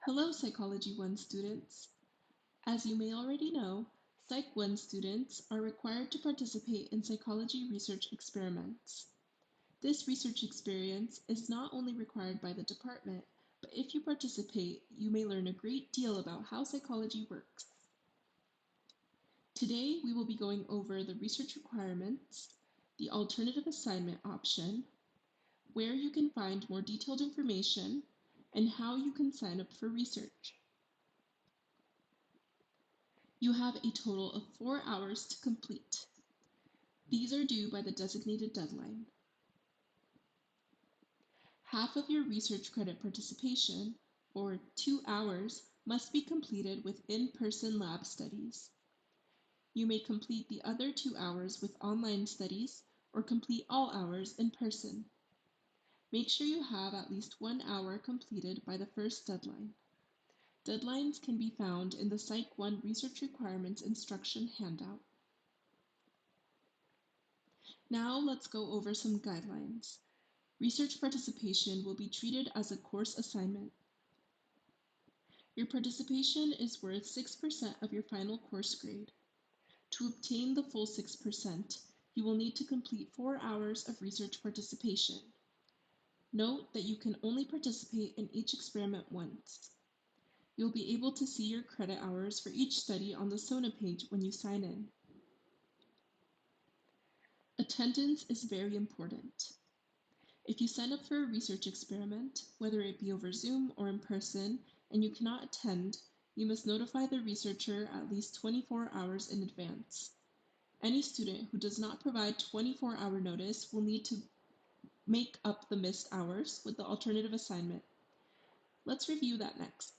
Hello, Psychology 1 students. As you may already know, Psych 1 students are required to participate in psychology research experiments. This research experience is not only required by the department, but if you participate, you may learn a great deal about how psychology works. Today, we will be going over the research requirements, the alternative assignment option, where you can find more detailed information, and how you can sign up for research. You have a total of 4 hours to complete. These are due by the designated deadline. Half of your research credit participation, or 2 hours, must be completed with in-person lab studies. You may complete the other 2 hours with online studies or complete all hours in person. Make sure you have at least 1 hour completed by the first deadline. Deadlines can be found in the Psych 1 Research Requirements Instruction handout. Now let's go over some guidelines. Research participation will be treated as a course assignment. Your participation is worth 6% of your final course grade. To obtain the full 6%, you will need to complete 4 hours of research participation. Note that you can only participate in each experiment once. You'll be able to see your credit hours for each study on the SONA page when you sign in. Attendance is very important. If you sign up for a research experiment, whether it be over Zoom or in person, and you cannot attend, you must notify the researcher at least 24 hours in advance. Any student who does not provide 24-hour notice will need to make up the missed hours with the alternative assignment. Let's review that next.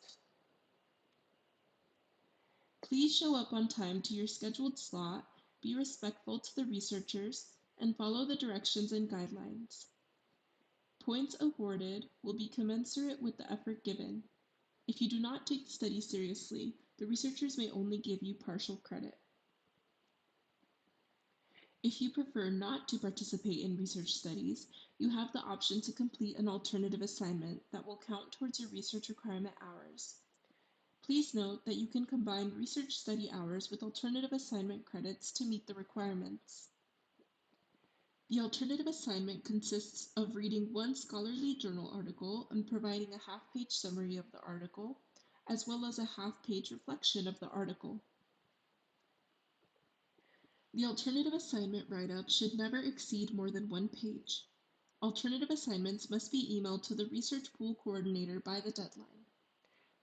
Please show up on time to your scheduled slot, be respectful to the researchers, and follow the directions and guidelines. Points awarded will be commensurate with the effort given. If you do not take the study seriously, the researchers may only give you partial credit. If you prefer not to participate in research studies, you have the option to complete an alternative assignment that will count towards your research requirement hours. Please note that you can combine research study hours with alternative assignment credits to meet the requirements. The alternative assignment consists of reading one scholarly journal article and providing a half-page summary of the article, as well as a half-page reflection of the article. The alternative assignment write-up should never exceed more than 1 page. Alternative assignments must be emailed to the research pool coordinator by the deadline.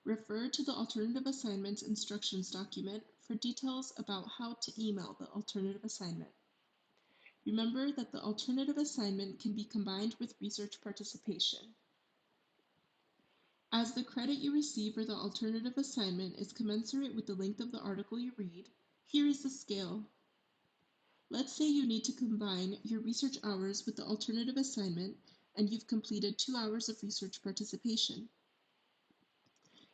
Refer to the alternative assignments instructions document for details about how to email the alternative assignment. Remember that the alternative assignment can be combined with research participation. As the credit you receive for the alternative assignment is commensurate with the length of the article you read, here is the scale. Let's say you need to combine your research hours with the alternative assignment and you've completed 2 hours of research participation.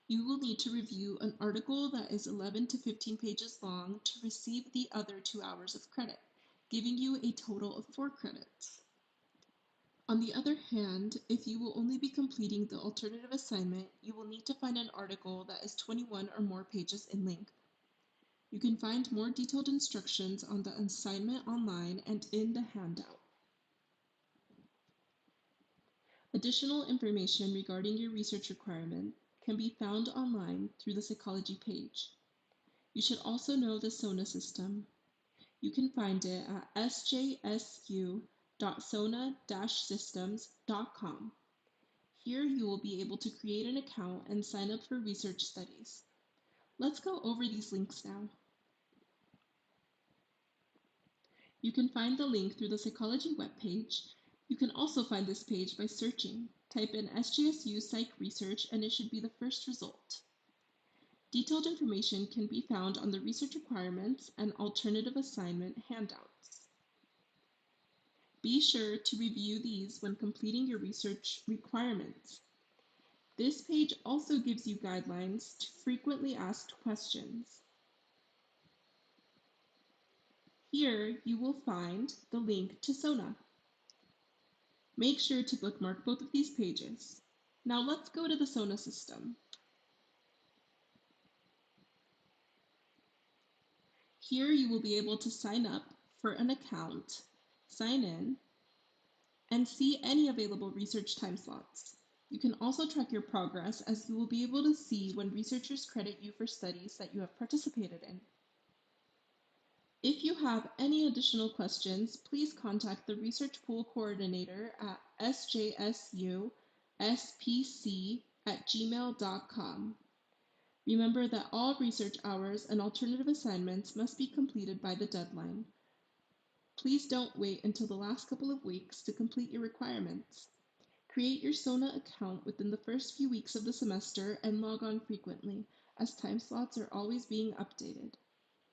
You will need to review an article that is 11 to 15 pages long to receive the other 2 hours of credit, giving you a total of 4 credits. On the other hand, if you will only be completing the alternative assignment, you will need to find an article that is 21 or more pages in length. You can find more detailed instructions on the assignment online and in the handout. Additional information regarding your research requirement can be found online through the psychology page. You should also know the SONA system. You can find it at sjsu.sona-systems.com. Here you will be able to create an account and sign up for research studies. Let's go over these links now. You can find the link through the psychology webpage. You can also find this page by searching. Type in SJSU Psych Research and it should be the first result. Detailed information can be found on the research requirements and alternative assignment handouts. Be sure to review these when completing your research requirements. This page also gives you guidelines to frequently asked questions. Here you will find the link to SONA. Make sure to bookmark both of these pages. Now let's go to the SONA system. Here you will be able to sign up for an account, sign in, and see any available research time slots. You can also track your progress as you will be able to see when researchers credit you for studies that you have participated in. If you have any additional questions, please contact the Research Pool Coordinator at sjsuspc@gmail.com. Remember that all research hours and alternative assignments must be completed by the deadline. Please don't wait until the last couple of weeks to complete your requirements. Create your SONA account within the first few weeks of the semester and log on frequently, as time slots are always being updated.